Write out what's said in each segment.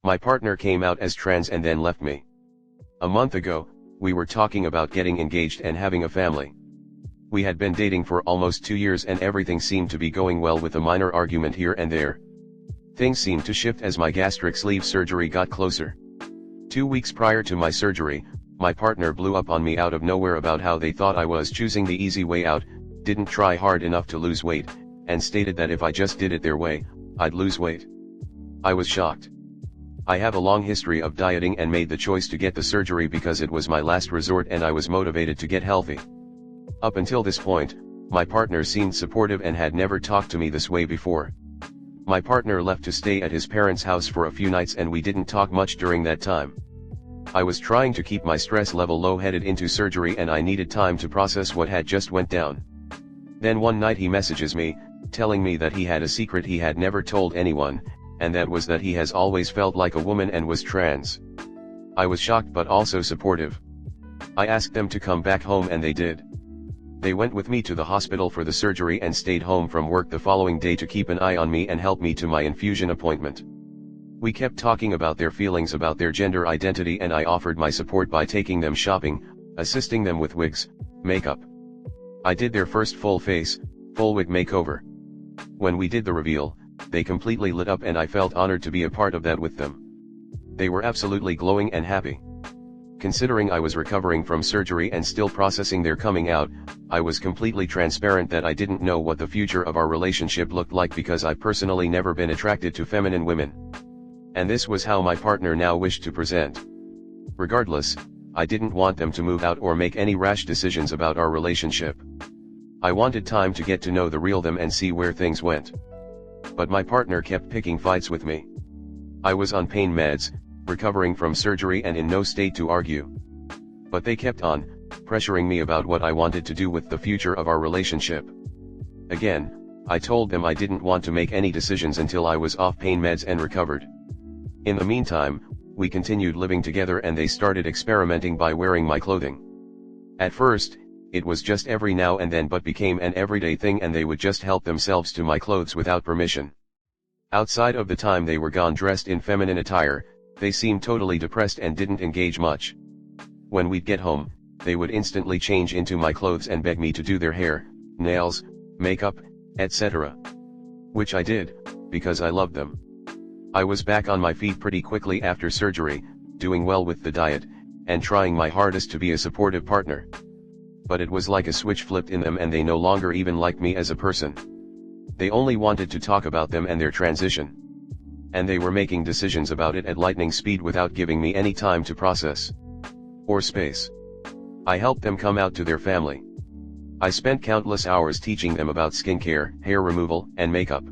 My partner came out as trans and then left me. A month ago, we were talking about getting engaged and having a family. We had been dating for almost 2 years and everything seemed to be going well with a minor argument here and there. Things seemed to shift as my gastric sleeve surgery got closer. 2 weeks prior to my surgery, my partner blew up on me out of nowhere about how they thought I was choosing the easy way out, didn't try hard enough to lose weight, and stated that if I just did it their way, I'd lose weight. I was shocked. I have a long history of dieting and made the choice to get the surgery because it was my last resort and I was motivated to get healthy. Up until this point, my partner seemed supportive and had never talked to me this way before. My partner left to stay at his parents' house for a few nights and we didn't talk much during that time. I was trying to keep my stress level low headed into surgery and I needed time to process what had just went down. Then one night he messages me, telling me that he had a secret he had never told anyone, and that was that he has always felt like a woman and was trans. I was shocked but also supportive. I asked them to come back home and they did. They went with me to the hospital for the surgery and stayed home from work the following day to keep an eye on me and help me to my infusion appointment. We kept talking about their feelings about their gender identity and I offered my support by taking them shopping, assisting them with wigs, makeup. I did their first full face, full wig makeover. When we did the reveal, they completely lit up and I felt honored to be a part of that with them. They were absolutely glowing and happy. Considering I was recovering from surgery and still processing their coming out, I was completely transparent that I didn't know what the future of our relationship looked like because I personally never been attracted to feminine women. And this was how my partner now wished to present. Regardless, I didn't want them to move out or make any rash decisions about our relationship. I wanted time to get to know the real them and see where things went. But my partner kept picking fights with me. I was on pain meds, recovering from surgery and in no state to argue. But they kept on, pressuring me about what I wanted to do with the future of our relationship. Again, I told them I didn't want to make any decisions until I was off pain meds and recovered. In the meantime, we continued living together and they started experimenting by wearing my clothing. At first, it was just every now and then but became an everyday thing and they would just help themselves to my clothes without permission. Outside of the time they were gone dressed in feminine attire, they seemed totally depressed and didn't engage much. When we'd get home, they would instantly change into my clothes and beg me to do their hair, nails, makeup, etc. Which I did, because I loved them. I was back on my feet pretty quickly after surgery, doing well with the diet, and trying my hardest to be a supportive partner. But it was like a switch flipped in them and they no longer even liked me as a person. They only wanted to talk about them and their transition. And they were making decisions about it at lightning speed without giving me any time to process. Or space. I helped them come out to their family. I spent countless hours teaching them about skincare, hair removal, and makeup.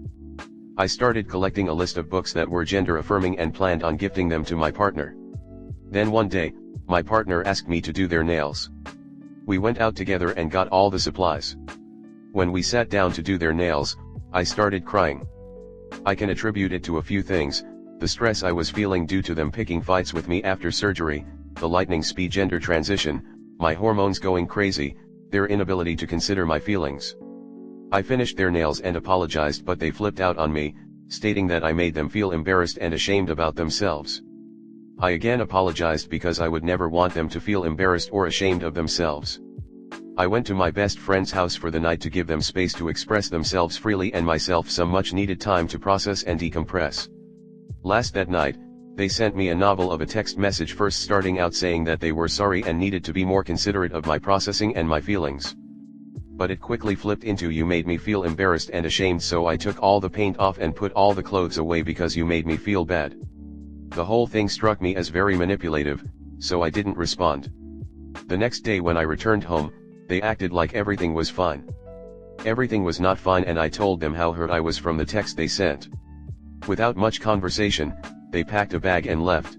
I started collecting a list of books that were gender affirming and planned on gifting them to my partner. Then one day, my partner asked me to do their nails. We went out together and got all the supplies. When we sat down to do their nails, I started crying. I can attribute it to a few things: the stress I was feeling due to them picking fights with me after surgery, the lightning speed gender transition, my hormones going crazy, their inability to consider my feelings. I finished their nails and apologized but they flipped out on me, stating that I made them feel embarrassed and ashamed about themselves. I again apologized because I would never want them to feel embarrassed or ashamed of themselves. I went to my best friend's house for the night to give them space to express themselves freely and myself some much needed time to process and decompress. Last that night, they sent me a novel of a text message, first starting out saying that they were sorry and needed to be more considerate of my processing and my feelings. But it quickly flipped into "you made me feel embarrassed and ashamed, so I took all the paint off and put all the clothes away because you made me feel bad." The whole thing struck me as very manipulative, so I didn't respond. The next day when I returned home, they acted like everything was fine. Everything was not fine and I told them how hurt I was from the text they sent. Without much conversation, they packed a bag and left.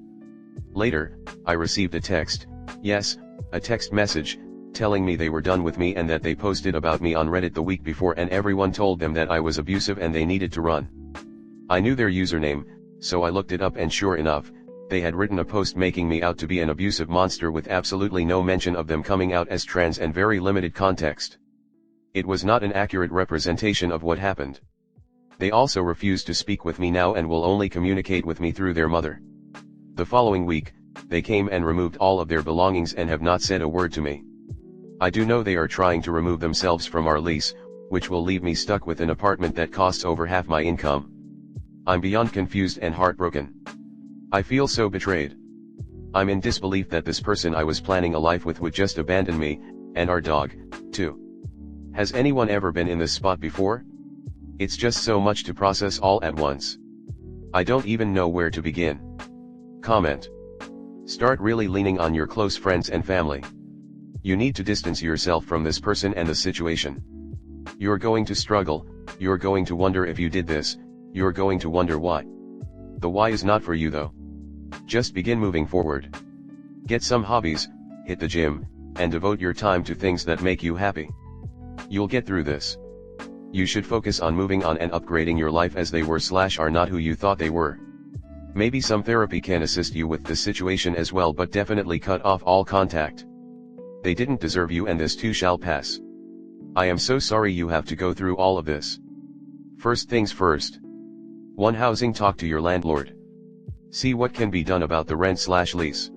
Later, I received a text, yes, a text message, telling me they were done with me and that they posted about me on Reddit the week before and everyone told them that I was abusive and they needed to run. I knew their username, so I looked it up and sure enough, they had written a post making me out to be an abusive monster with absolutely no mention of them coming out as trans and very limited context. It was not an accurate representation of what happened. They also refuse to speak with me now and will only communicate with me through their mother. The following week, they came and removed all of their belongings and have not said a word to me. I do know they are trying to remove themselves from our lease, which will leave me stuck with an apartment that costs over half my income. I'm beyond confused and heartbroken. I feel so betrayed. I'm in disbelief that this person I was planning a life with would just abandon me, and our dog, too. Has anyone ever been in this spot before? It's just so much to process all at once. I don't even know where to begin. Comment. Start really leaning on your close friends and family. You need to distance yourself from this person and the situation. You're going to struggle, you're going to wonder if you did this, you're going to wonder why. The why is not for you though. Just begin moving forward. Get some hobbies, hit the gym, and devote your time to things that make you happy. You'll get through this. You should focus on moving on and upgrading your life as they were/are not who you thought they were. Maybe some therapy can assist you with this situation as well, but definitely cut off all contact. They didn't deserve you and this too shall pass. I am so sorry you have to go through all of this. First things first. 1. Housing. Talk to your landlord. See what can be done about the rent/lease.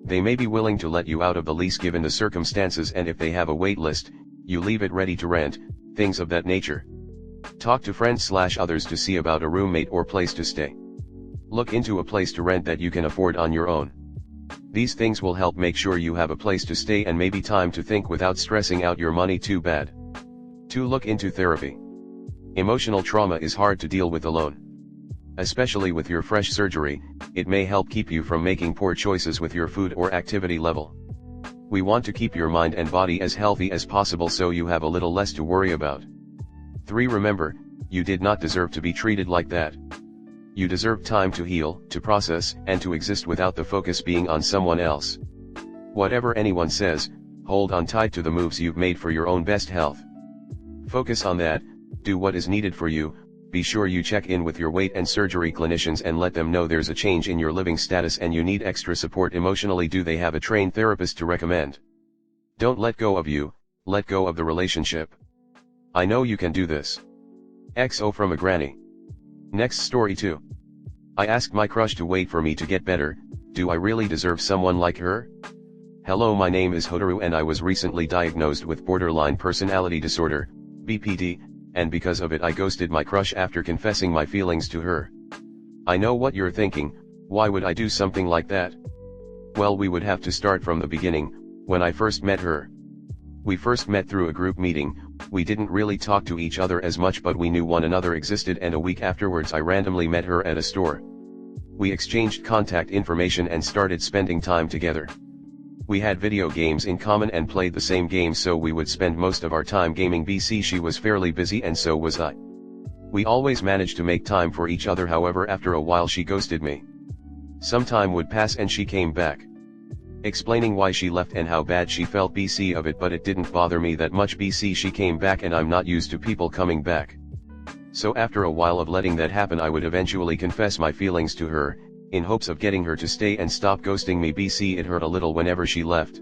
They may be willing to let you out of the lease given the circumstances, and if they have a wait list, you leave it ready to rent, things of that nature. Talk to friends/others to see about a roommate or place to stay. Look into a place to rent that you can afford on your own. These things will help make sure you have a place to stay and maybe time to think without stressing out your money too bad. 2. Look into therapy. Emotional trauma is hard to deal with alone. Especially with your fresh surgery, it may help keep you from making poor choices with your food or activity level. We want to keep your mind and body as healthy as possible so you have a little less to worry about. 3. Remember, you did not deserve to be treated like that. You deserve time to heal, to process, and to exist without the focus being on someone else. Whatever anyone says, hold on tight to the moves you've made for your own best health. Focus on that, do what is needed for you, be sure you check in with your weight and surgery clinicians and let them know there's a change in your living status and you need extra support emotionally. Do they have a trained therapist to recommend? Don't let go of you, let go of the relationship. I know you can do this. XO from a granny. Next story 2. I asked my crush to wait for me to get better. Do I really deserve someone like her? Hello, my name is Hotaru and I was recently diagnosed with borderline personality disorder, BPD, and because of it I ghosted my crush after confessing my feelings to her. I know what you're thinking, why would I do something like that? Well, we would have to start from the beginning, when I first met her. We first met through a group meeting. We didn't really talk to each other as much, but we knew one another existed, and a week afterwards I randomly met her at a store. We exchanged contact information and started spending time together. We had video games in common and played the same games, so we would spend most of our time gaming. She was fairly busy and so was I. We always managed to make time for each other, however after a while she ghosted me. Some time would pass and she came back, explaining why she left and how bad she felt of it, but it didn't bother me that much. She came back and I'm not used to people coming back. So after a while of letting that happen I would eventually confess my feelings to her, in hopes of getting her to stay and stop ghosting me. It hurt a little whenever she left.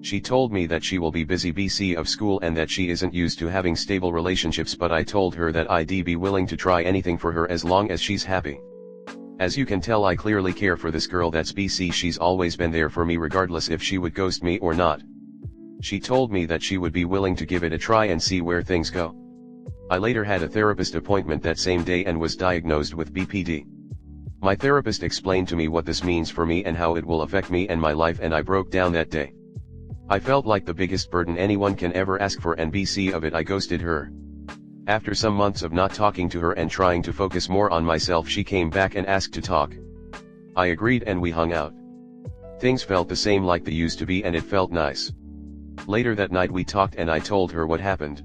She told me that she will be busy of school and that she isn't used to having stable relationships, but I told her that I'd be willing to try anything for her as long as she's happy. As you can tell, I clearly care for this girl. That's she's always been there for me regardless if she would ghost me or not. She told me that she would be willing to give it a try and see where things go. I later had a therapist appointment that same day and was diagnosed with BPD. My therapist explained to me what this means for me and how it will affect me and my life, and I broke down that day. I felt like the biggest burden anyone can ever ask for, and of it I ghosted her. After some months of not talking to her and trying to focus more on myself, she came back and asked to talk. I agreed and we hung out. Things felt the same like they used to be and it felt nice. Later that night we talked and I told her what happened.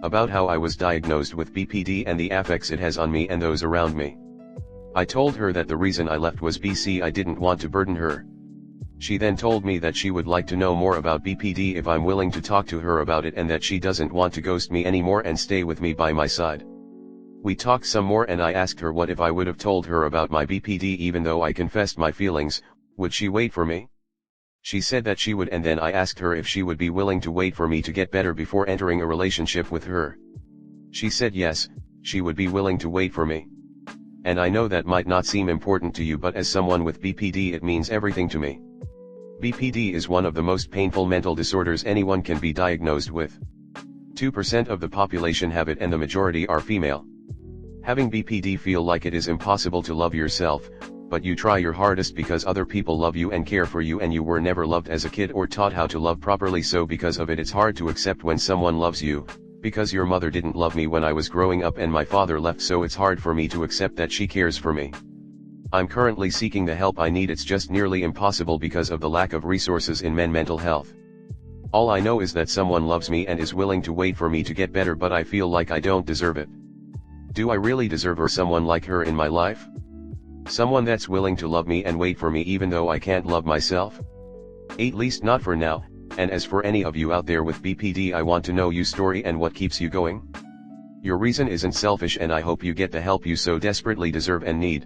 About how I was diagnosed with BPD and the effects it has on me and those around me. I told her that the reason I left was I didn't want to burden her. She then told me that she would like to know more about BPD if I'm willing to talk to her about it, and that she doesn't want to ghost me anymore and stay with me by my side. We talked some more and I asked her what if I would have told her about my BPD even though I confessed my feelings, would she wait for me? She said that she would, and then I asked her if she would be willing to wait for me to get better before entering a relationship with her. She said yes, she would be willing to wait for me. And I know that might not seem important to you, but as someone with BPD it means everything to me. BPD is one of the most painful mental disorders anyone can be diagnosed with. 2% of the population have it and the majority are female. Having BPD feel like it is impossible to love yourself, but you try your hardest because other people love you and care for you and you were never loved as a kid or taught how to love properly, so because of it it's hard to accept when someone loves you, because your mother didn't love me when I was growing up and my father left, so it's hard for me to accept that she cares for me. I'm currently seeking the help I need, it's just nearly impossible because of the lack of resources in mental health. All I know is that someone loves me and is willing to wait for me to get better, but I feel like I don't deserve it. Do I really deserve someone like her in my life? Someone that's willing to love me and wait for me even though I can't love myself? At least not for now. And as for any of you out there with BPD, I want to know your story and what keeps you going. Your reason isn't selfish and I hope you get the help you so desperately deserve and need.